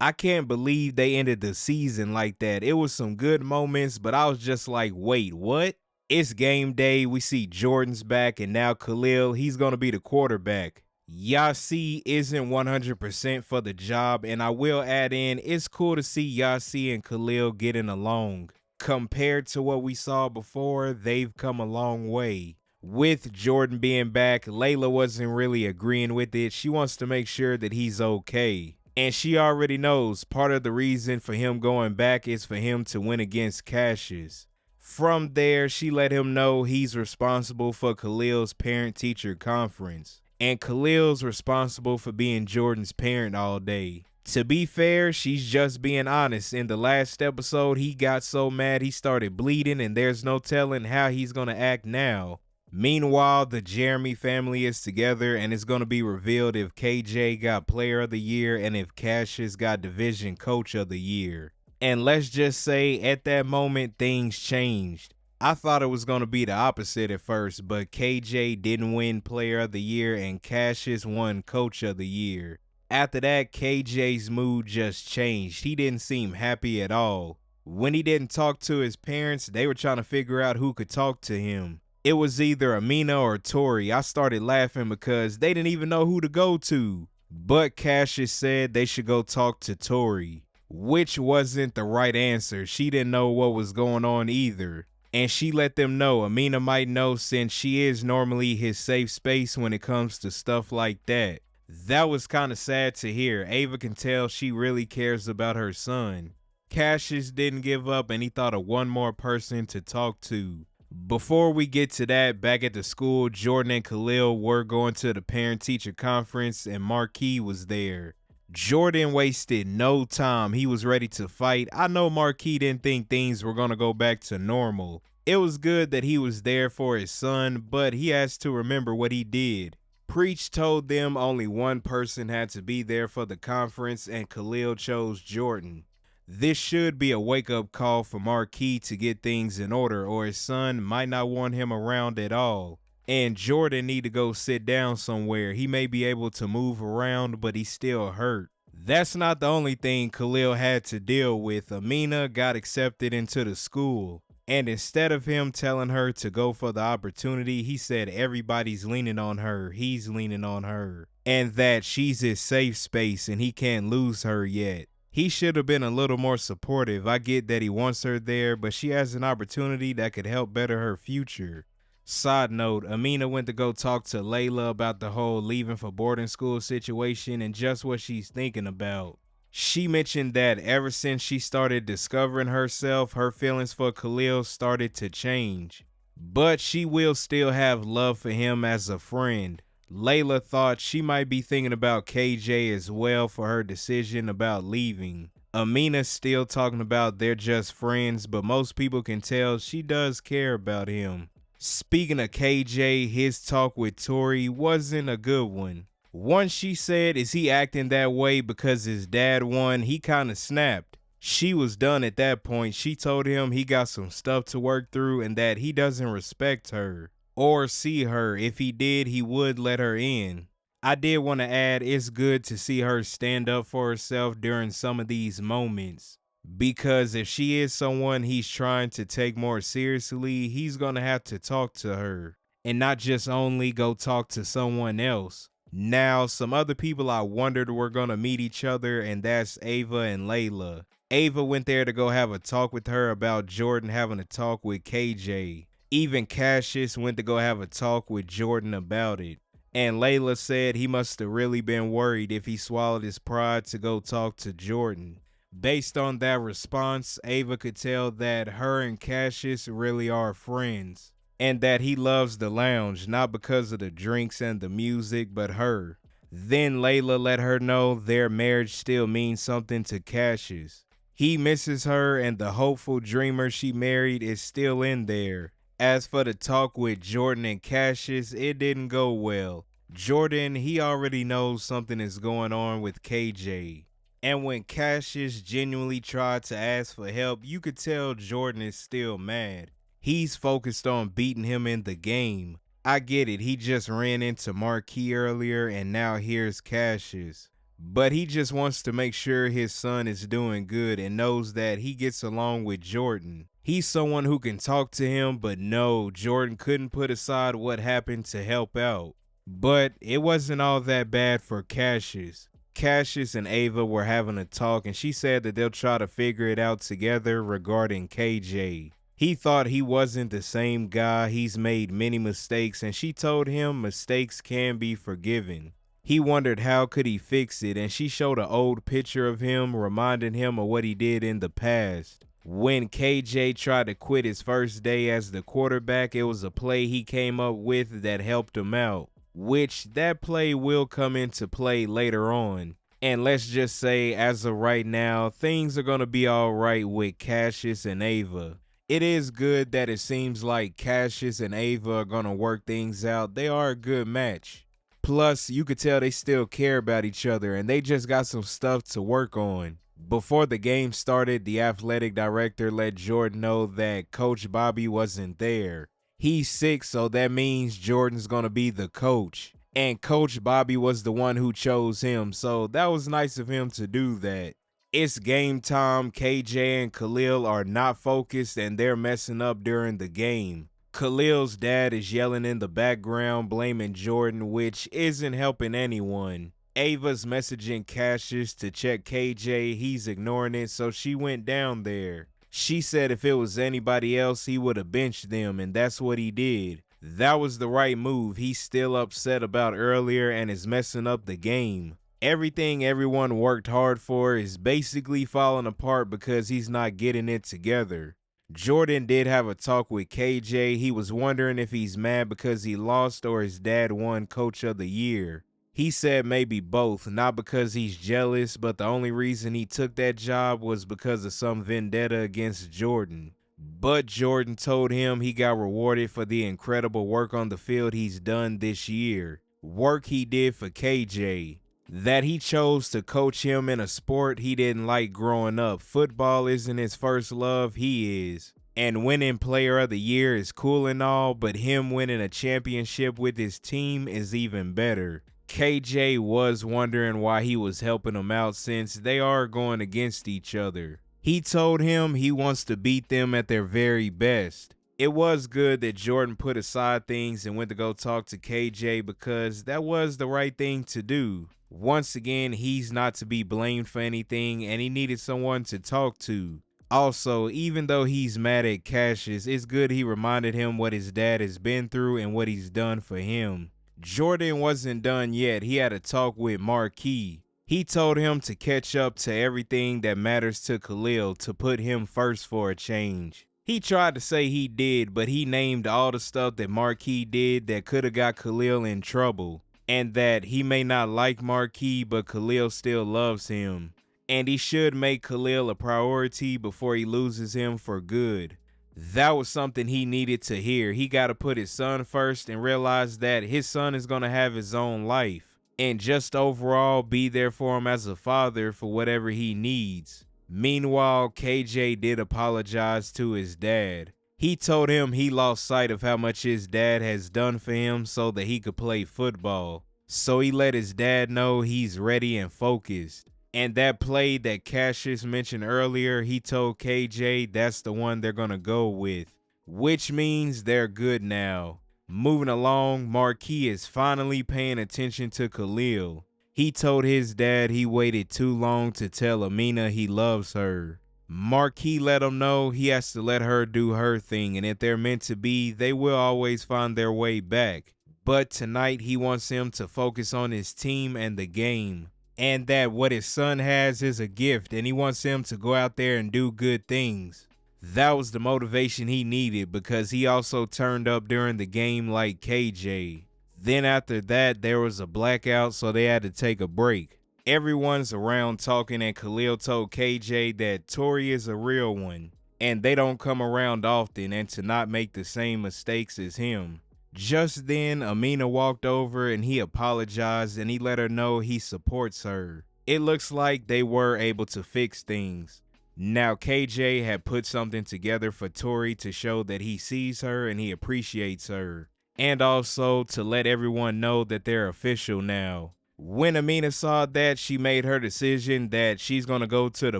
I can't believe they ended the season like that. It was some good moments, but I was just like, wait, what? It's game day. We see Jordan's back, and now Khalil, he's going to be the quarterback. Yasi isn't 100% for the job, and I will add in, it's cool to see Yasi and Khalil getting along. Compared to what we saw before, they've come a long way. With Jordan being back, Layla wasn't really agreeing with it. She wants to make sure that he's okay. And she already knows part of the reason for him going back is for him to win against Cassius. From there, she let him know he's responsible for Khalil's parent-teacher conference. And Khalil's responsible for being Jordan's parent all day. To be fair, she's just being honest. In the last episode, he got so mad he started bleeding, and there's no telling how he's gonna act now. Meanwhile, the Jeremy family is together, and it's going to be revealed if KJ got Player of the Year and if Cassius got Division Coach of the Year. And let's just say, at that moment, things changed. I thought it was going to be the opposite at first, but KJ didn't win Player of the Year and Cassius won Coach of the Year. After that, KJ's mood just changed. He didn't seem happy at all. When he didn't talk to his parents, they were trying to figure out who could talk to him. It was either Amina or Tori. I started laughing because they didn't even know who to go to. But Cassius said they should go talk to Tori, which wasn't the right answer. She didn't know what was going on either. And she let them know Amina might know since she is normally his safe space when it comes to stuff like that. That was kind of sad to hear. Ava can tell she really cares about her son. Cassius didn't give up and he thought of one more person to talk to. Before we get to that, back at the school, Jordan and Khalil were going to the parent-teacher conference and Marquis was there. Jordan wasted no time. He was ready to fight. I know Marquis didn't think things were going to go back to normal. It was good that he was there for his son, but he has to remember what he did. Preach told them only one person had to be there for the conference and Khalil chose Jordan. This should be a wake-up call for Marquis to get things in order or his son might not want him around at all. And Jordan need to go sit down somewhere. He may be able to move around, but he's still hurt. That's not the only thing Khalil had to deal with. Amina got accepted into the school. And instead of him telling her to go for the opportunity, he said everybody's leaning on her. He's leaning on her. And that she's his safe space and he can't lose her yet. He should have been a little more supportive. I get that he wants her there, but she has an opportunity that could help better her future. Side note, Amina went to go talk to Layla about the whole leaving for boarding school situation and just what she's thinking about. She mentioned that ever since she started discovering herself, her feelings for Khalil started to change. But she will still have love for him as a friend. Layla thought she might be thinking about KJ as well for her decision about leaving. Amina's still talking about they're just friends, but most people can tell she does care about him. Speaking of KJ, his talk with Tori wasn't a good one. Once she said, is he acting that way because his dad won, he kinda snapped. She was done at that point. She told him he got some stuff to work through and that he doesn't respect her. Or see her. If he did, he would let her in. I did want to add, it's good to see her stand up for herself during some of these moments. Because if she is someone he's trying to take more seriously, he's going to have to talk to her. And not just only go talk to someone else. Now, some other people I wondered were going to meet each other, and that's Ava and Layla. Ava went there to go have a talk with her about Jordan having a talk with KJ. Even Cassius went to go have a talk with Jordan about it. And Layla said he must have really been worried if he swallowed his pride to go talk to Jordan. Based on that response, Ava could tell that her and Cassius really are friends. And that he loves the lounge, not because of the drinks and the music, but her. Then Layla let her know their marriage still means something to Cassius. He misses her and the hopeful dreamer she married is still in there. As for the talk with Jordan and Cassius, it didn't go well. Jordan, he already knows something is going on with KJ. And when Cassius genuinely tried to ask for help, you could tell Jordan is still mad. He's focused on beating him in the game. I get it, he just ran into Marquis earlier and now here's Cassius. but he just wants to make sure his son is doing good and knows that he gets along with Jordan. He's someone who can talk to him, but no, Jordan couldn't put aside what happened to help out. But it wasn't all that bad for Cassius. Cassius and Ava were having a talk, and she said that they'll try to figure it out together regarding KJ. He thought he wasn't the same guy, he's made many mistakes, and she told him mistakes can be forgiven. He wondered how could he fix it, and she showed an old picture of him, reminding him of what he did in the past. When KJ tried to quit his first day as the quarterback, it was a play he came up with that helped him out, which that play will come into play later on. And let's just say, as of right now, things are going to be all right with Cassius and Ava. It is good that it seems like Cassius and Ava are going to work things out. They are a good match. Plus, you could tell they still care about each other and they just got some stuff to work on. Before the game started, the athletic director let Jordan know that Coach Bobby wasn't there. He's sick, so that means Jordan's going to be the coach. And Coach Bobby was the one who chose him, so that was nice of him to do that. It's game time. KJ and Khalil are not focused and they're messing up during the game. Khalil's dad is yelling in the background, blaming Jordan, which isn't helping anyone. Ava's messaging Cassius to check KJ. He's ignoring it, so she went down there. She said if it was anybody else, he would have benched them, and that's what he did. That was the right move. He's still upset about earlier and is messing up the game. Everything everyone worked hard for is basically falling apart because he's not getting it together. Jordan did have a talk with KJ. He was wondering if he's mad because he lost or his dad won Coach of the Year. He said maybe both, not because he's jealous, but the only reason he took that job was because of some vendetta against Jordan. But Jordan told him he got rewarded for the incredible work on the field he's done this year. Work he did for KJ. That he chose to coach him in a sport he didn't like growing up. Football isn't his first love, he is. And winning player of the year is cool and all, but him winning a championship with his team is even better. KJ was wondering why he was helping him out since they are going against each other. He told him he wants to beat them at their very best. It was good that Jordan put aside things and went to go talk to KJ because that was the right thing to do. Once again, he's not to be blamed for anything and he needed someone to talk to. Also, even though he's mad at Cassius, it's good he reminded him what his dad has been through and what he's done for him. Jordan wasn't done yet. He had a talk with Marquis. He told him to catch up to everything that matters to Khalil, to put him first for a change. He tried to say he did, but he named all the stuff that Marquis did that could have got Khalil in trouble. And that he may not like Marquis, but Khalil still loves him. And he should make Khalil a priority before he loses him for good. That was something he needed to hear. He got to put his son first and realize that his son is going to have his own life. And just overall be there for him as a father for whatever he needs. Meanwhile, KJ did apologize to his dad. He told him he lost sight of how much his dad has done for him so that he could play football. So he let his dad know he's ready and focused. And that play that Cassius mentioned earlier, he told KJ that's the one they're going to go with. Which means they're good now. Moving along, Marquis is finally paying attention to Khalil. He told his dad he waited too long to tell Amina he loves her. Marquis let him know he has to let her do her thing, and if they're meant to be, they will always find their way back. But tonight he wants him to focus on his team and the game, and that what his son has is a gift, and he wants him to go out there and do good things. That was the motivation he needed because he also turned up during the game like KJ. Then after that, there was a blackout, so they had to take a break. Everyone's around talking, and Khalil told KJ that Tori is a real one, and they don't come around often, and to not make the same mistakes as him. Just then, Amina walked over, and he apologized, and he let her know he supports her. It looks like they were able to fix things. Now, KJ had put something together for Tori to show that he sees her and he appreciates her, and also to let everyone know that they're official now. When Amina saw that, she made her decision that she's gonna go to the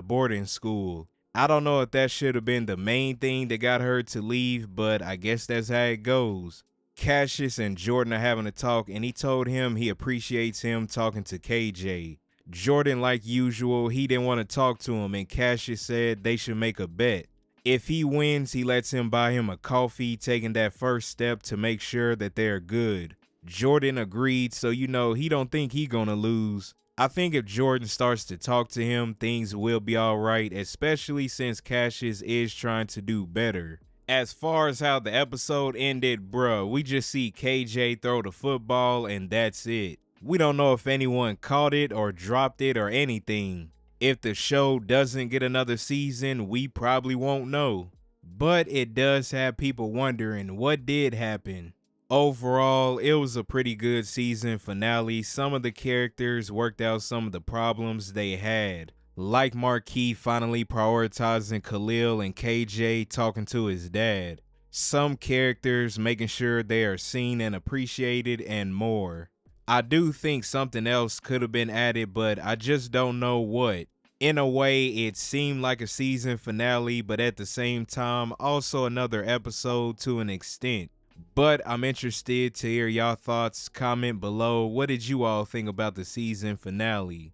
boarding school. I don't know if that should have been the main thing that got her to leave, but I guess that's how it goes. Cassius and Jordan are having a talk, and he told him he appreciates him talking to KJ. Jordan, like usual, he didn't want to talk to him, and Cassius said they should make a bet. If he wins, he lets him buy him a coffee, taking that first step to make sure that they're good. Jordan agreed, so he don't think he gonna lose. I think if Jordan starts to talk to him, things will be alright, especially since Cassius is trying to do better. As far as how the episode ended, bruh, we just see KJ throw the football and that's it. We don't know if anyone caught it or dropped it or anything. If the show doesn't get another season, we probably won't know. But it does have people wondering what did happen. Overall, it was a pretty good season finale. Some of the characters worked out some of the problems they had. Like Marquis finally prioritizing Khalil and KJ talking to his dad. Some characters making sure they are seen and appreciated and more. I do think something else could have been added, but I just don't know what. In a way, it seemed like a season finale, but at the same time, also another episode to an extent. But I'm interested to hear y'all thoughts. Comment below. What did you all think about the season finale?